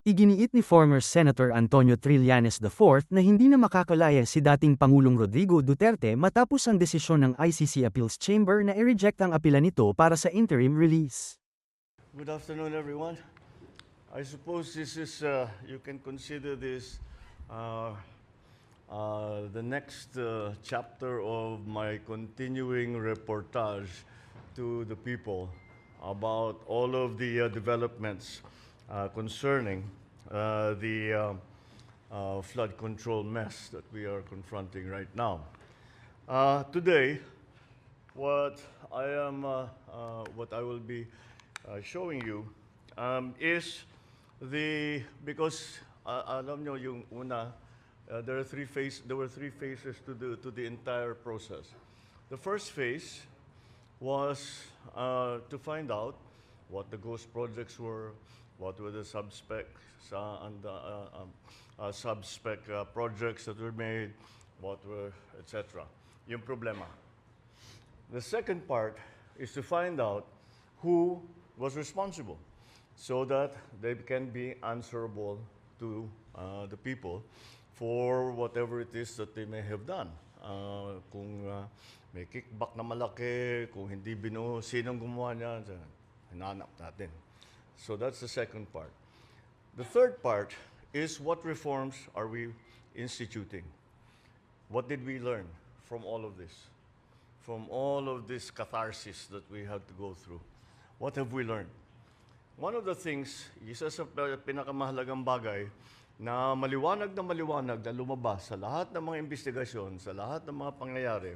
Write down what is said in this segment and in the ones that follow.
Iginiit ni former Senator Antonio Trillanes IV na hindi na makakalaya si dating Pangulong Rodrigo Duterte matapos ang desisyon ng ICC Appeals Chamber na i-reject ang apela nito para sa interim release. Good afternoon, everyone. I suppose this is, you can consider this the next chapter of my continuing reportage to the people about all of the developments concerning the flood control mess that we are confronting right now. Today, what I will be showing you is because alam nyo yung una, there were three phases to the entire process. The first phase was to find out what the ghost projects were, what were the sub-spec projects that were made, what were, etc. Yung problema. The second part is to find out who was responsible so that they can be answerable to the people for whatever it is that they may have done. Kung may kickback na malaki, kung hindi binuo, sinong gumawa niyan, hinanap natin. So that's the second part. The third part is what reforms are we instituting? What did we learn from all of this? From all of this catharsis that we had to go through? What have we learned? One of the things, isa sa pinakamahalagang bagay na maliwanag na lumabas sa lahat ng mga investigasyon, sa lahat ng mga pangyayari,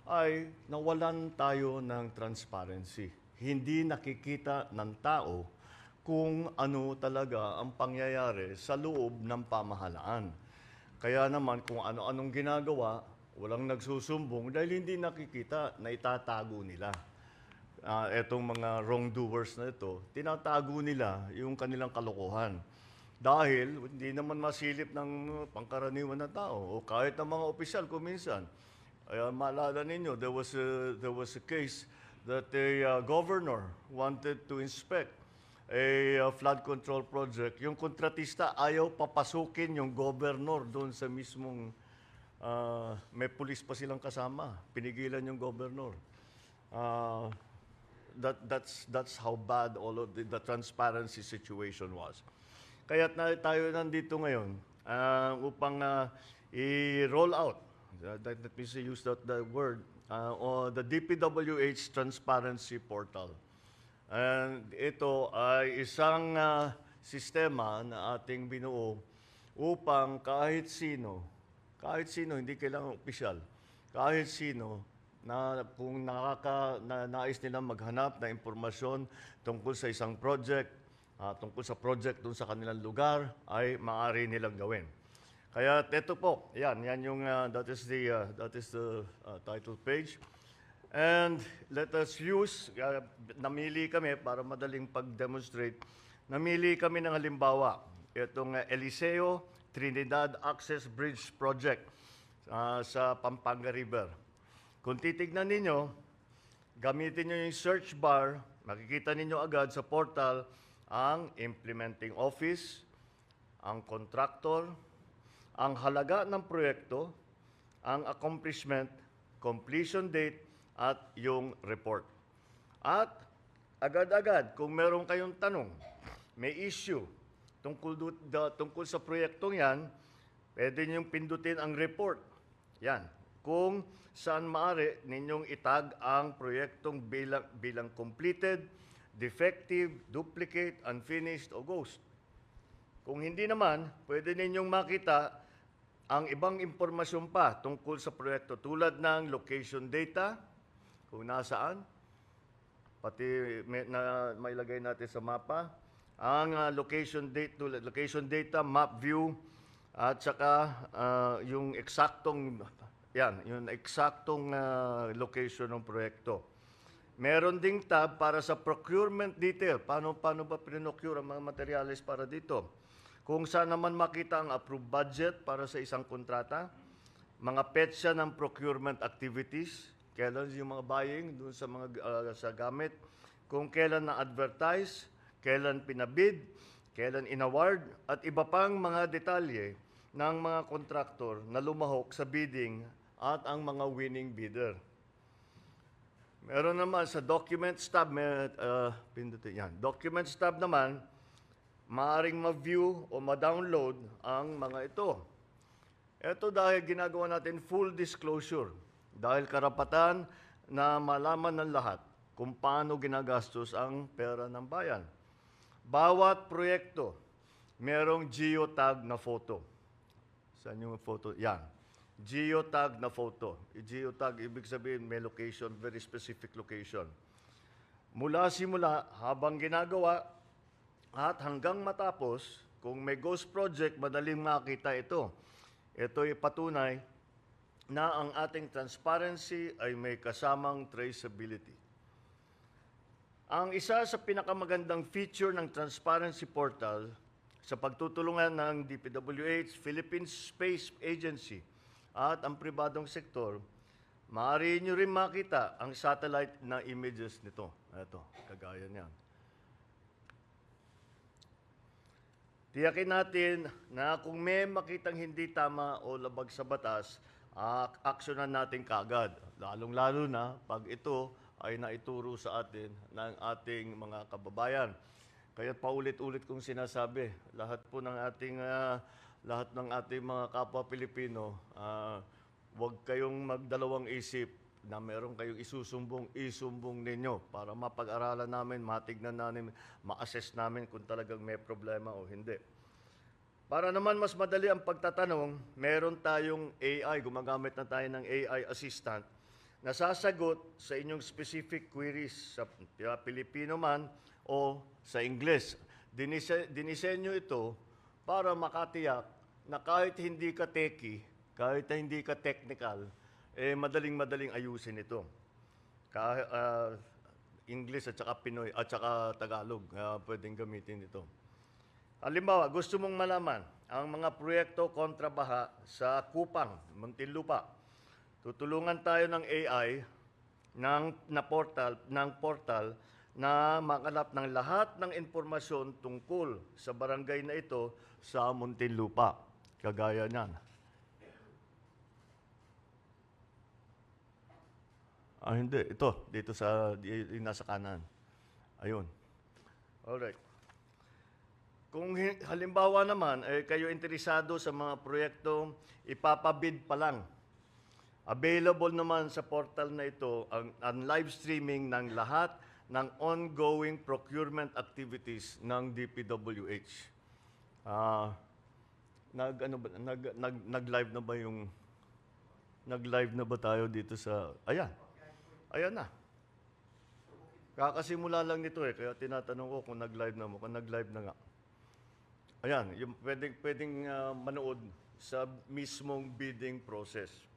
ay nawalan tayo ng transparency. Hindi nakikita ng tao kung ano talaga ang pangyayari sa loob ng pamahalaan. Kaya naman kung ano-anong ginagawa, walang nagsusumbong dahil hindi nakikita na itatago nila. Etong mga wrongdoers na ito, tinatago nila yung kanilang kalokohan. Dahil hindi naman masilip ng pangkaraniwan na tao o kahit ng mga opisyal kung minsan. Maalala ninyo, there was a case that a governor wanted to inspect a flood control project. Yung kontratista ayaw papasukin yung governor doon sa mismong may pulis pa silang kasama. Pinigilan yung governor. That's how bad all of the transparency situation was. Kaya tayo nandito ngayon upang i-roll out, let me use the word, the DPWH Transparency Portal. And ito ay isang sistema na ating binuo upang kahit sino, hindi kailangan opisyal, kahit sino, na kung nais nilang maghanap ng impormasyon tungkol sa isang project, tungkol sa project dun sa kanilang lugar, ay maaari nilang gawin. Kaya ito po, yan yung, that is the title page. And let us use, namili kami para madaling pag-demonstrate, namili kami ng halimbawa, itong Eliseo Trinidad Access Bridge Project sa Pampanga River. Kung titignan ninyo, gamitin nyo yung search bar, makikita ninyo agad sa portal ang implementing office, ang contractor, ang halaga ng proyekto, ang accomplishment, completion date, at yung report. At agad-agad, kung meron kayong tanong, may issue tungkol sa proyektong yan, pwede ninyong pindutin ang report. Yan. Kung saan maaari ninyong itag ang proyektong bilang completed, defective, duplicate, unfinished, o ghost. Kung hindi naman, pwede ninyong makita ang ibang impormasyon pa tungkol sa proyekto tulad ng location data, kung nasaan, pati mailagay natin sa mapa, ang location data, map view, at saka yung eksaktong location ng proyekto. Meron ding tab para sa procurement detail. Paano ba pinocure ang mga materyales para dito? Kung saan naman makita ang approved budget para sa isang kontrata, mga petsa ng procurement activities, kailan yung mga buying doon sa mga sa gamit, kung kailan na-advertise, kailan pinabid, kailan inaward, at iba pang mga detalye ng mga kontraktor na lumahok sa bidding at ang mga winning bidder. Meron naman sa document stub, pindutin yan. Document stub naman, maaaring ma-view o ma-download ang mga ito. Ito dahil ginagawa natin full disclosure, dahil karapatan na malaman ng lahat kung paano ginagastos ang pera ng bayan. Bawat proyekto, merong geotag na photo. Saan yung photo? Yan. Geotag na photo. Geotag, ibig sabihin may location, very specific location. Mula simula, habang ginagawa, at hanggang matapos, kung may ghost project, madaling makita ito. Ito'y patunay na ang ating transparency ay may kasamang traceability. Ang isa sa pinakamagandang feature ng Transparency Portal sa pagtutulungan ng DPWH, Philippine Space Agency, at ang pribadong sektor, maaari nyo rin makita ang satellite na images nito. Ito, kagaya niyan. Tiyakin natin na kung may makitang hindi tama o labag sa batas, aksyonan natin kagad. Lalong-lalo na pag ito ay naituro sa atin ng ating mga kababayan. Kaya paulit-ulit kong sinasabi, lahat ng ating mga kapwa Pilipino, huwag kayong magdalawang isip na meron kayong isusumbong ninyo para mapag-aralan namin, matignan namin, ma-assess namin kung talagang may problema o hindi. Para naman mas madali ang pagtatanong, meron tayong AI, gumagamit na tayo ng AI assistant, na sasagot sa inyong specific queries sa Pilipino man o sa Ingles. Dinisenyo ito para makatiyak na kahit hindi ka techie, kahit hindi ka technical, madaling-madaling ayusin ito. English at saka Pinoy at saka Tagalog, pwedeng gamitin ito. Halimbawa, gusto mong malaman ang mga proyekto kontra baha sa Kupang, Muntinlupa. Tutulungan tayo ng AI ng portal na makalap ng lahat ng impormasyon tungkol sa barangay na ito sa Muntinlupa. Kagaya niyan. Hindi. Ito. Dito nasa kanan. Ayun. Alright. Kung halimbawa naman, kayo interesado sa mga proyekto, ipapabid pa lang. Available naman sa portal na ito ang live streaming ng lahat ng ongoing procurement activities ng DPWH. Nag-live na ba tayo dito sa... Ayan na. Kakasimula lang nito kaya tinatanong ko kung nag-live na mo, kung nag-live na nga. Ayan, yung pwedeng manood sa mismong bidding process.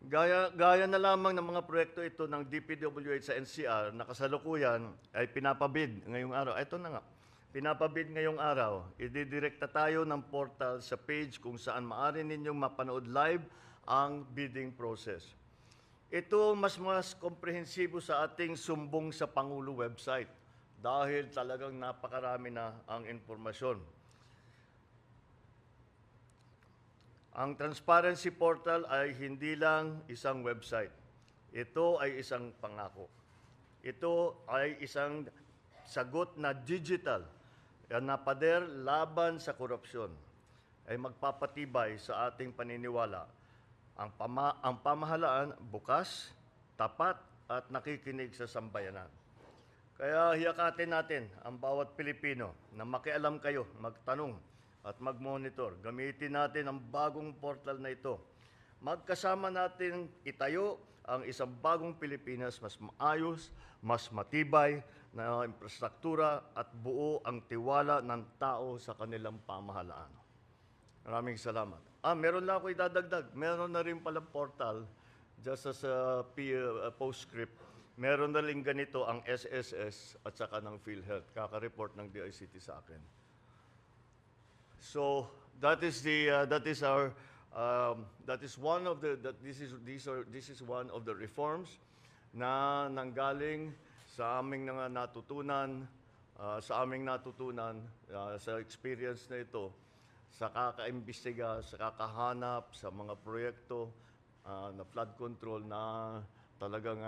Gaya na lamang ng mga proyekto ito ng DPWH sa NCR na kasalukuyan ay pinapabid ngayong araw. Ito na nga, pinapabid ngayong araw. Ididirekta tayo ng portal sa page kung saan maaari ninyong mapanood live ang bidding process. Ito mas komprehensibo sa ating Sumbong sa Pangulo website dahil talagang napakarami na ang informasyon. Ang Transparency Portal ay hindi lang isang website. Ito ay isang pangako. Ito ay isang sagot na digital na pader laban sa korupsyon ay magpapatibay sa ating paniniwala. Ang pamahalaan bukas, tapat at nakikinig sa sambayanan. Kaya hiyakatin natin ang bawat Pilipino na makialam kayo, magtanong, at mag-monitor. Gamitin natin ang bagong portal na ito. Magkasama natin itayo ang isang bagong Pilipinas mas maayos, mas matibay na infrastruktura at buo ang tiwala ng tao sa kanilang pamahalaan. Maraming salamat. Meron lang ako idadagdag. Meron na rin pala portal, just as a postscript, meron na rin ganito ang SSS at saka ng PhilHealth. Kaka-report ng DICT sa akin. So this is one of the reforms na nanggaling sa aming mga natutunan, sa experience na ito, sa kakaimbestiga, sa kakahanap, sa mga proyekto na flood control na talagang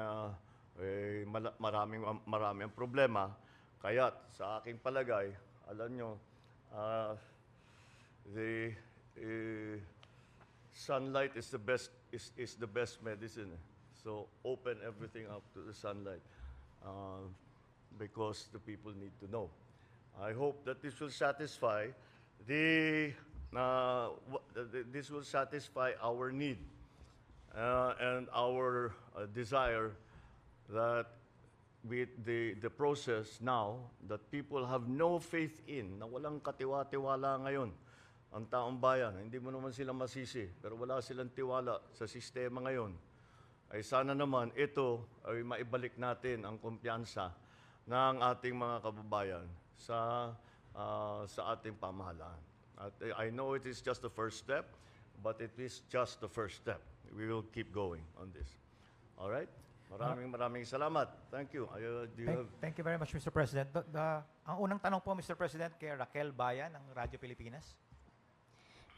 marami ang problema. Kaya't sa aking palagay, alam nyo, the sunlight is the best medicine. So open everything up to the sunlight because the people need to know. I hope that this will satisfy this will satisfy our need and our desire that with the process now that people have no faith in, na walang katiwa-tiwala ngayon ang taong bayan. Hindi mo naman sila masisi, pero wala silang tiwala sa sistema ngayon. Ay sana naman ito ay maibalik natin ang kumpiyansa ng ating mga kababayan sa ating pamahalaan. At I know it is just the first step, but it is just the first step. We will keep going on this. All right? Maraming salamat. Thank you. Thank you very much, Mr. President. Ang unang tanong po, Mr. President, kay Raquel Bayan ng Radyo Pilipinas.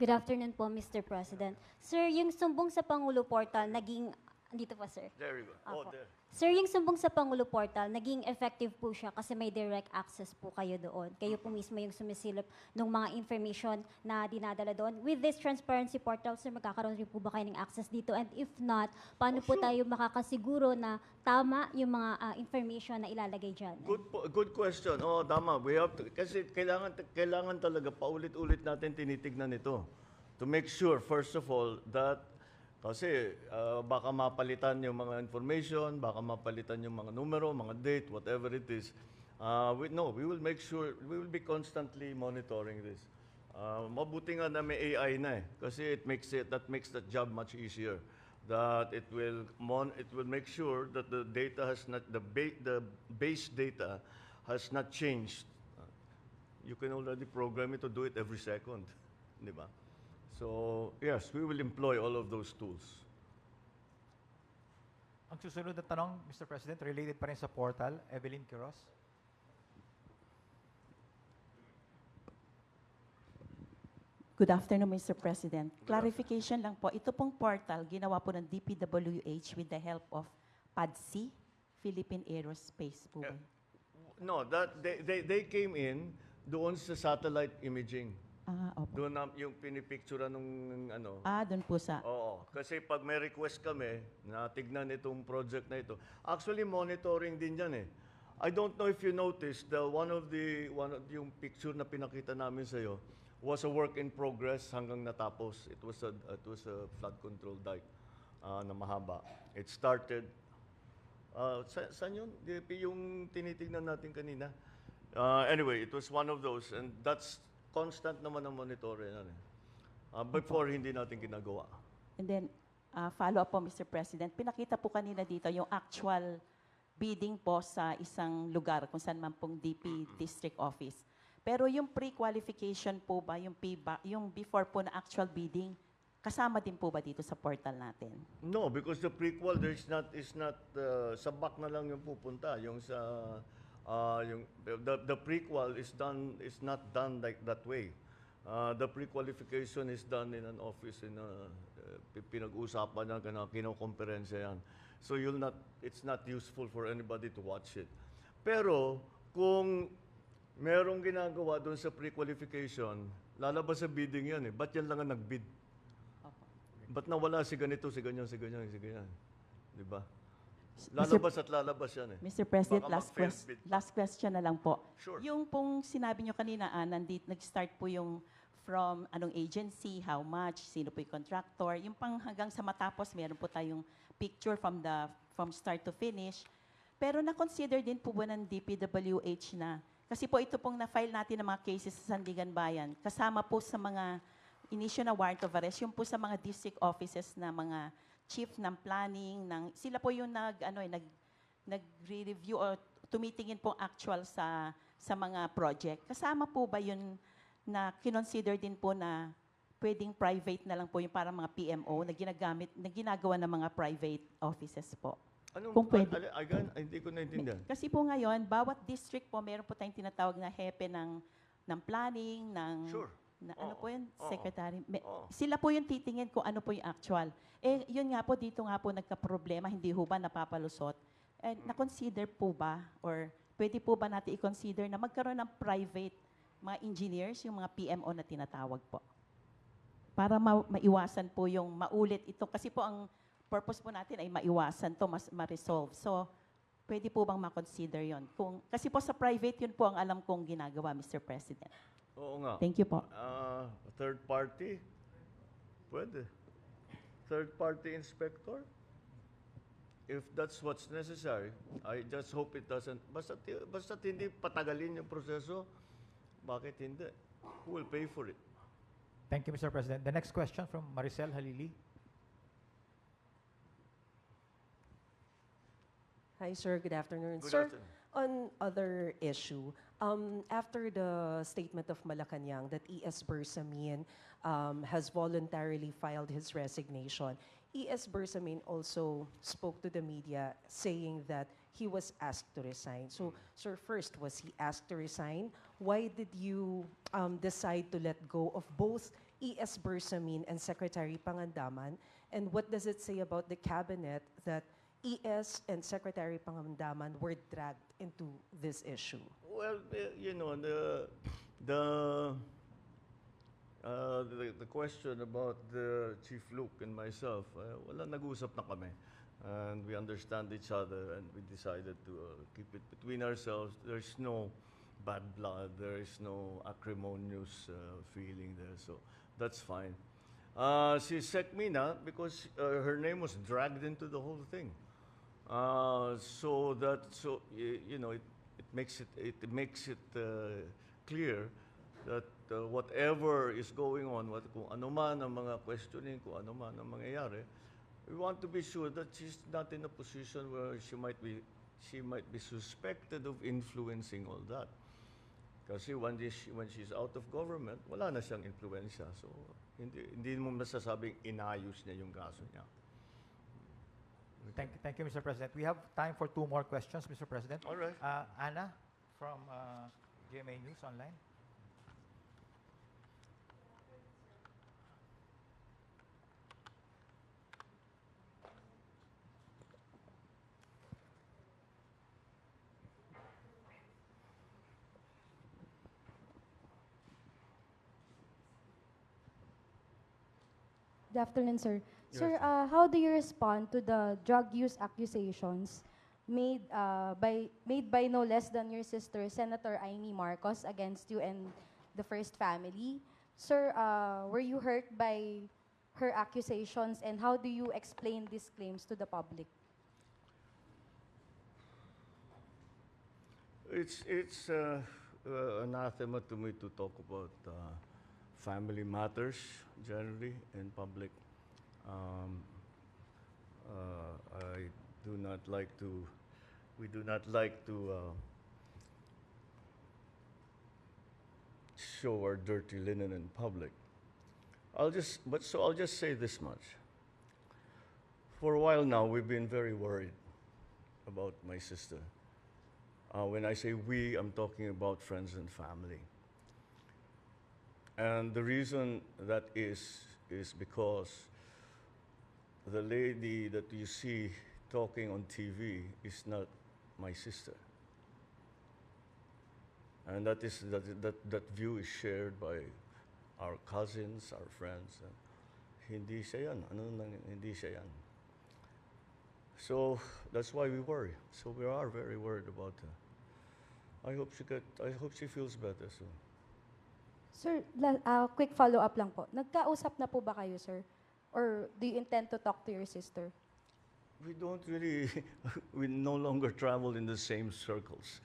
Good afternoon po, Mr. President. Sir, yung sumbong sa Pangulo Portal naging... Dito po, sir. There you go. Oh, Apo. there. Sir, yung sumbong sa Pangulo Portal, naging effective po siya kasi may direct access po kayo doon. Kayo po mismo yung sumisilip ng mga information na dinadala doon. With this transparency portal, sir, magkakaroon rin po ba kayo ng access dito? And if not, paano po tayo makakasiguro na tama yung mga information na ilalagay dyan? Good question. Oh, tama. We have to, kasi kailangan talaga paulit-ulit natin tinitignan ito to make sure, first of all, that kasi baka mapalitan yung mga information, baka mapalitan yung mga numero, mga date, whatever it is. We will make sure, we will be constantly monitoring this. Mabuti nga na may AI na kasi that makes the job much easier. That it will make sure that the data has not, the base data has not changed. You can already program it to do it every second, di ba? So, yes, we will employ all of those tools. Ang susunod na tanong, Mr. President, related pa rin sa portal, Evelyn Quiroz. Good afternoon, Mr. President. Clarification lang po, ito pong portal, ginawa po ng DPWH with the help of PADSI, Philippine Aerospace po. No, they came in doon sa satellite imaging. Opo. Doon yung pinipicture nung ano. Doon po sa... Oo, kasi pag may request kami na tignan itong project na ito, actually monitoring din yan eh. I don't know if you noticed, one of yung picture na pinakita namin sa iyo was a work in progress hanggang natapos. It was a flood control dike na mahaba. It started saan yun? Yung tinitingnan natin kanina. Anyway, it was one of those and that's constant naman ang monitoring. Before, hindi natin ginagawa. And then, follow-up po, Mr. President. Pinakita po kanina dito yung actual bidding po sa isang lugar, kung saan man pong DP District Office. Pero yung pre-qualification po ba, yung before po na actual bidding, kasama din po ba dito sa portal natin? No, because the pre-qual is not sa back na lang yung pupunta. Yung sa the pre-qual is not done like that way. The pre-qualification is done in an office pinag-usapan na kinokomperensya yan. So it's not useful for anybody to watch it. Pero kung merong ginagawa doon sa pre-qualification, lalabas sa bidding yan eh. Ba't yan lang ang nag-bid? Ba't nawala si ganito, si ganyan, si ganyan, si ganyan? Di ba? Lalabas at lalabas yan eh. Mr. President, Baka last question na lang po. Sure. Yung pong sinabi nyo kanina, nag-start po yung from anong agency, how much, sino po yung contractor, yung pang hanggang sa matapos, meron po tayong picture from start to finish. Pero na-consider din po ba ng DPWH na, kasi po ito pong na-file natin ng mga cases sa Sandigan Bayan, kasama po sa mga initial na warrant of arrest, yung po sa mga district offices na mga chief ng planning, sila po yung nag-review o tumitingin po actual sa mga project. Kasama po ba yun na kinonsider din po na pwedeng private na lang po yung para mga PMO na ginagawa ng mga private offices po? Anong, Kung pwede. again, hindi ko naintindihan. Kasi po ngayon, bawat district po, meron po tayong tinatawag na hepe ng planning, Sure. ano po yun, Oo. secretary. Oo. Sila po yung titingin kung ano po yung actual. Eh, yun nga po, dito nga po nagka-problema, hindi ho ba napapalusot? Eh, na-consider po ba, or pwede po ba natin i-consider na magkaroon ng private mga engineers, yung mga PMO na tinatawag po? Para maiwasan po yung maulit ito. Kasi po ang purpose po natin ay maiwasan to, ma-resolve. So, pwede po bang ma-consider yon? Kasi po sa private, yun po ang alam kong ginagawa, Mr. President. Oo nga. Thank you po. Third party? Pwede. Third party inspector? If that's what's necessary, I just hope it doesn't. Basta hindi patagalin yung proseso, bakit hindi? Who will pay for it? Thank you, Mr. President. The next question from Maricel Halili. Hi, sir. Good afternoon. Good Sir, afternoon. on other issue, after the statement of Malacanang that E.S. Bersamin has voluntarily filed his resignation, E.S. Bersamin also spoke to the media saying that he was asked to resign. So, sir, first, was he asked to resign? Why did you decide to let go of both E.S. Bersamin and Secretary Pangandaman? And what does it say about the cabinet that E.S. and Secretary Pangandaman were dragged into this issue? Well, you know, the question about the Chief Luke and myself, wala, nag-usap na kami. And we understand each other, and we decided to keep it between ourselves. There's no bad blood, there is no acrimonious feeling there, so that's fine. Si Sec Mina, because her name was dragged into the whole thing. You know, it makes it clear that whatever is going on, kung ano man ang mga questioning, kung ano man ang mangyayari, we want to be sure that she's not in a position where she might be suspected of influencing all that. Kasi when she's out of government, wala na siyang influensya. So hindi mo masasabing inayos niya yung kaso niya. Thank you, Mr. President. We have time for 2 more questions, Mr. President. All right. Anna from GMA News Online. Good afternoon, sir. Good Sir, how do you respond to the drug use accusations made by no less than your sister, Senator Amy Marcos, against you and the First Family? Sir, were you hurt by her accusations, and how do you explain these claims to the public? It's anathema to me to talk about family matters generally in public. I do not like to. We do not like to show our dirty linen in public. I'll just say this much. For a while now, we've been very worried about my sister. When I say we, I'm talking about friends and family. And the reason that is because the lady that you see talking on TV is not my sister. And that view is shared by our cousins, our friends. Hindi siya yan. Hindi siya yan. So that's why we worry. So we are very worried about her. I hope she feels better soon. Sir, quick follow-up lang po. Nagkausap na po ba kayo, sir? Or do you intend to talk to your sister? We don't really, we no longer travel in the same circles,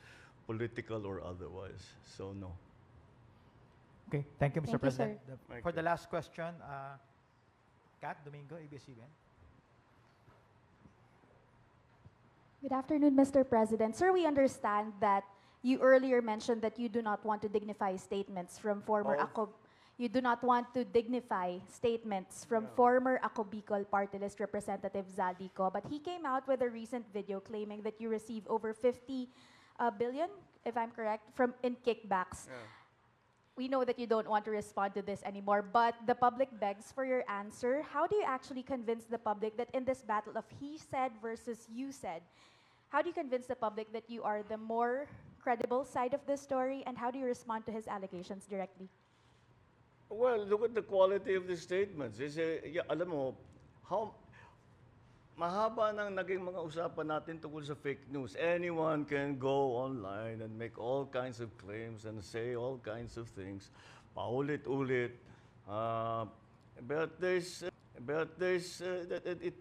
political or otherwise. So no. Okay, thank you, Mr. Thank you, President. sir. Thank For you. the last question, Kat Domingo, ABS-CBN. Good afternoon, Mr. President. Sir, we understand that you earlier mentioned that you do not want to dignify statements from former Of? you do not want to dignify statements from former Ako Bicol Party List Representative Zaldico, but he came out with a recent video claiming that you receive over 50 billion, if I'm correct, in kickbacks. We know that you don't want to respond to this anymore, but the public begs for your answer. How do you actually convince the public that in this battle of he said versus you said, how do you convince the public that you are the more credible side of the story, and how do you respond to his allegations directly? Well, look at the quality of the statements. Alam mo, mahaba nang naging mga usapan natin tungkol sa fake news. Anyone can go online and make all kinds of claims and say all kinds of things, paulit-ulit. But it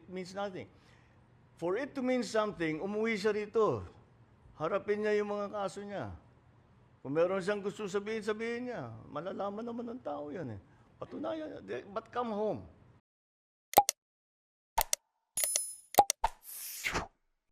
means nothing. For it to mean something, umuwi siya rito. Harapin niya yung mga kaso niya. Kung meron siyang gusto sabihin, sabihin niya. Malalaman naman ng tao yan eh. Patunayan, but come home.